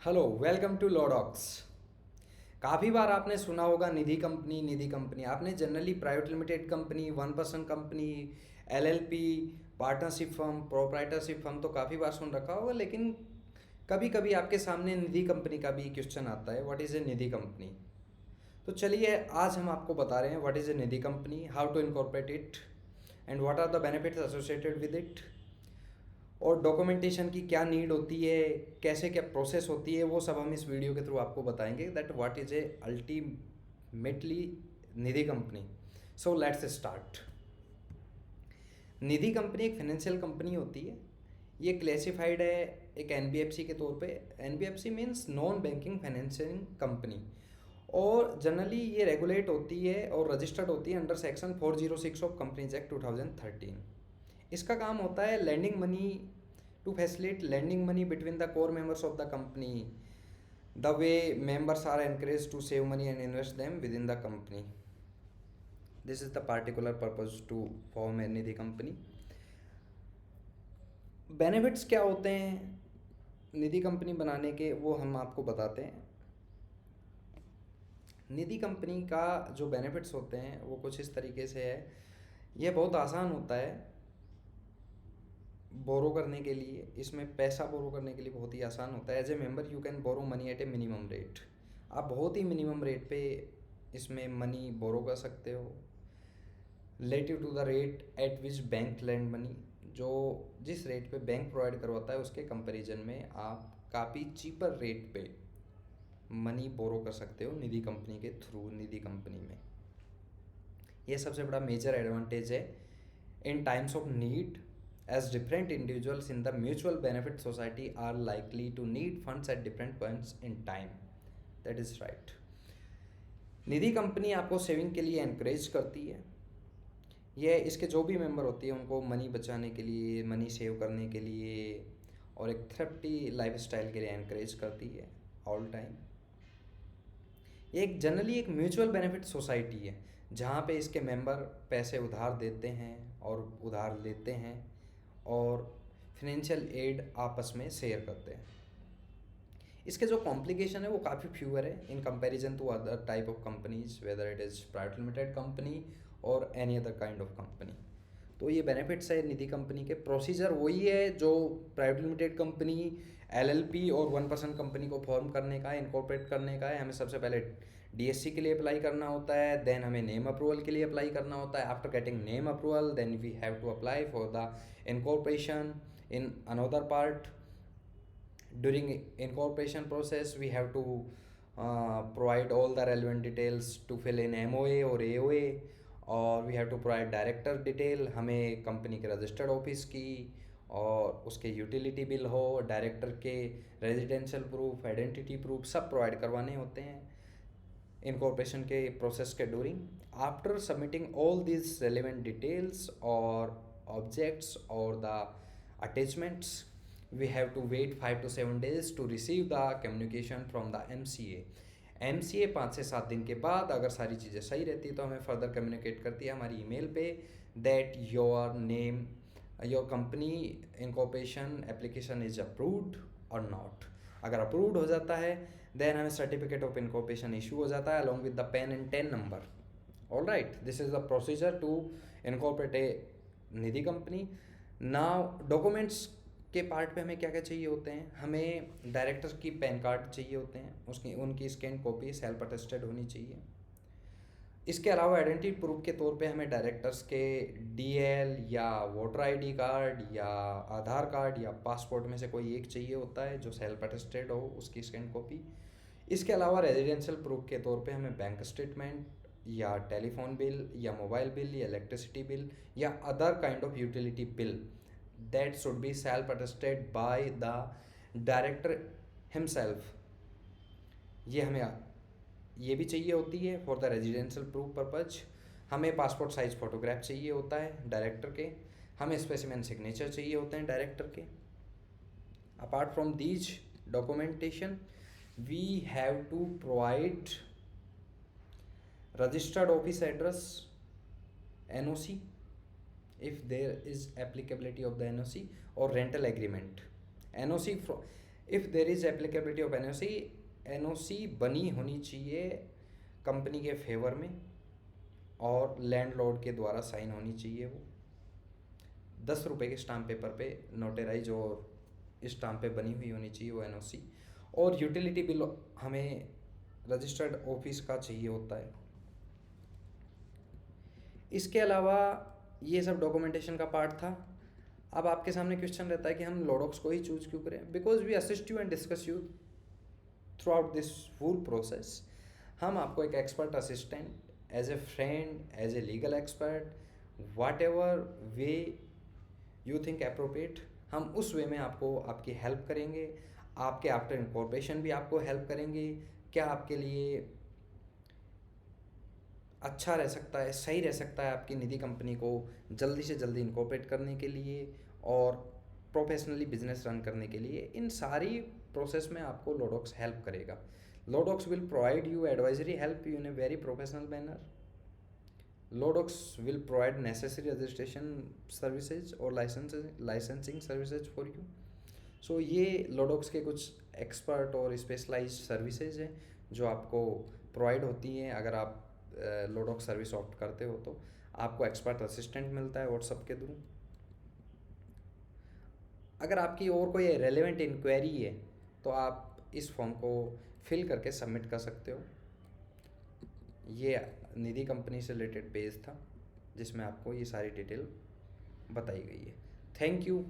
Hello, welcome to लॉडॉक्स। काफ़ी बार आपने सुना होगा निधि कंपनी आपने generally private limited company, one person company, LLP, partnership firm, proprietorship firm तो काफ़ी बार सुन रखा होगा। लेकिन कभी कभी आपके सामने निधि कंपनी का भी क्वेश्चन आता है, what is a Nidhi company. तो चलिए आज हम आपको बता रहे हैं what is a Nidhi company, how to incorporate it and what are the benefits associated with it, और डॉक्यूमेंटेशन की क्या नीड होती है, कैसे क्या प्रोसेस होती है, वो सब हम इस वीडियो के थ्रू आपको बताएंगे that what is A ultimately Nidhi company. So let's start. Nidhi company एक फाइनेंशियल कंपनी होती है। ये क्लेसिफाइड है एक एनबीएफसी के तौर पे। NBFC means non banking financial company, और जनरली ये रेगुलेट होती है और रजिस्टर्ड होती है under section 406 of companies act 2013। इसका काम होता है lending money, to facilitate lending money between the core members of the company, the way members are encourage to save money and invest them within the company. This is the particular purpose to form a Nidhi company. Benefits क्या होते हैं निधि company बनाने के, वो हम आपको बताते हैं। निधि कंपनी का जो बेनिफिट्स होते हैं वो कुछ इस तरीके से है। ये बहुत आसान होता है बोरो करने के लिए। इसमें पैसा बोरो करने के लिए बहुत ही आसान होता है। As a member you can borrow money at a minimum rate. आप बहुत ही मिनिमम रेट पे इसमें मनी बोरो कर सकते हो, relative to the rate at which bank lend money. जो जिस रेट पे बैंक प्रोवाइड करवाता है उसके कंपैरिजन में आप काफ़ी चीपर रेट पे मनी बोरो कर सकते हो निधि कंपनी के थ्रू। निधि कंपनी में यह सबसे बड़ा मेजर एडवांटेज है in times of need, as different individuals in the mutual benefit society are likely to need funds at different points in time. That is right. Nidhi company आपको saving के लिए encourage करती है। यह इसके जो भी मेंबर होती है उनको मनी बचाने के लिए, मनी सेव करने के लिए और एक थ्रिफ्टी लाइफस्टाइल के लिए एनकरेज करती है ऑल टाइम। ये एक जनरली एक म्यूचुअल बेनिफिट सोसाइटी है जहाँ पे इसके मेंबर पैसे उधार देते हैं और उधार लेते हैं और फिनेंशियल एड आपस में शेयर करते हैं। इसके जो कॉम्प्लिकेशन है वो काफ़ी फ्यूअर है in comparison to other type of companies, whether it is private limited company और any other kind of company. तो ये बेनिफिट्स है निधि कंपनी के। प्रोसीजर वही है जो प्राइवेट लिमिटेड कंपनी, एलएलपी और वन पर्सन कंपनी को फॉर्म करने का है, इनकॉर्पोरेट करने का है। हमें सबसे पहले डीएससी के लिए अप्लाई करना होता है, देन हमें नेम अप्रूवल के लिए अप्लाई करना होता है। After getting name approval then we have to apply for the incorporation in another part. During incorporation process we have to provide all the relevant details to fill in MOA or AOA, और we have to provide director detail. हमें company के registered office की और उसके utility bill हो, director के residential proof, identity proof सब provide करवाने होते हैं इनकॉर्पोरेशन के प्रोसेस के during. After submitting all this relevant details और ऑब्जेक्ट्स और the attachments, we have to wait 5 to 7 days to receive the communication from the MCA. MCA 5 से 7 दिन के बाद अगर सारी चीज़ें सही रहती है तो हमें फर्दर कम्युनिकेट करती है हमारी ईमेल पे that your name, your company incorporation application is approved और नॉट। अगर अप्रूव्ड हो जाता है देन हमें सर्टिफिकेट ऑफ इनकॉर्पोरेशन इशू हो जाता है along with the PAN and TAN number. All right, this is the procedure to incorporate a Nidhi company. Now documents के पार्ट पे हमें क्या क्या चाहिए होते हैं। हमें डायरेक्टर की पैन कार्ड चाहिए होते हैं, उसकी उनकी स्कैन कॉपी सेल्फ अटेस्टेड होनी चाहिए। इसके अलावा आइडेंटिटी प्रूफ के तौर पे हमें डायरेक्टर्स के डीएल या वोटर आईडी कार्ड या आधार कार्ड या पासपोर्ट में से कोई एक चाहिए होता है जो सेल्फ अटेस्टेड हो, उसकी स्कैन कॉपी। इसके अलावा रेजिडेंशियल प्रूफ के तौर पे हमें बैंक स्टेटमेंट या टेलीफोन बिल या मोबाइल बिल या इलेक्ट्रिसिटी बिल या other kind of utility bill that should be self attested by the director himself, ये हमें ये भी चाहिए होती है for the residential proof purpose. हमें पासपोर्ट साइज फोटोग्राफ चाहिए होता है डायरेक्टर के। हमें स्पेसिमेन सिग्नेचर चाहिए होते हैं डायरेक्टर के। Apart from these documentation we have to provide registered office address, NOC if there is applicability of the NOC, or rental agreement। NOC if there is applicability of NOC बनी होनी चाहिए company के favour में और landlord के द्वारा sign होनी चाहिए। वो 10 रुपये के स्टाम्प पेपर पे नोटराइज और स्टाम्प पे बनी हुई होनी चाहिए वो एनओसी। और यूटिलिटी बिल हमें रजिस्टर्ड ऑफिस का चाहिए होता है। इसके अलावा ये सब डॉक्यूमेंटेशन का पार्ट था। अब आपके सामने क्वेश्चन रहता है कि हम लोडॉक्स को ही चूज क्यों करें। Because we assist you and discuss you throughout this full process. हम आपको एक expert assistant as a friend, as a legal expert, whatever way you think appropriate, हम उस वे में आपको आपकी हेल्प करेंगे। आपके आफ्टर इनकॉर्पोरेशन भी आपको हेल्प करेंगे। क्या आपके लिए अच्छा रह सकता है, सही रह सकता है आपकी निधि कंपनी को जल्दी से जल्दी इनकॉर्पोरेट करने के लिए और प्रोफेशनली बिजनेस रन करने के लिए, इन सारी प्रोसेस में आपको लोडॉक्स हेल्प करेगा। Lawdocs will provide you advisory help in a very professional manner. Lawdocs will provide necessary registration services और licensing services for you. So ये लोडॉक्स के कुछ एक्सपर्ट और स्पेशलाइज्ड सर्विसेज हैं जो आपको प्रोवाइड होती हैं। अगर आप लोडॉक्स सर्विस ऑप्ट करते हो तो आपको एक्सपर्ट असिस्टेंट मिलता है व्हाट्सएप के थ्रू। अगर आपकी और कोई रेलेवेंट इंक्वायरी है तो आप इस फॉर्म को फिल करके सबमिट कर सकते हो। ये निधि कंपनी से रिलेटेड पेज था जिसमें आपको ये सारी डिटेल बताई गई है। Thank you.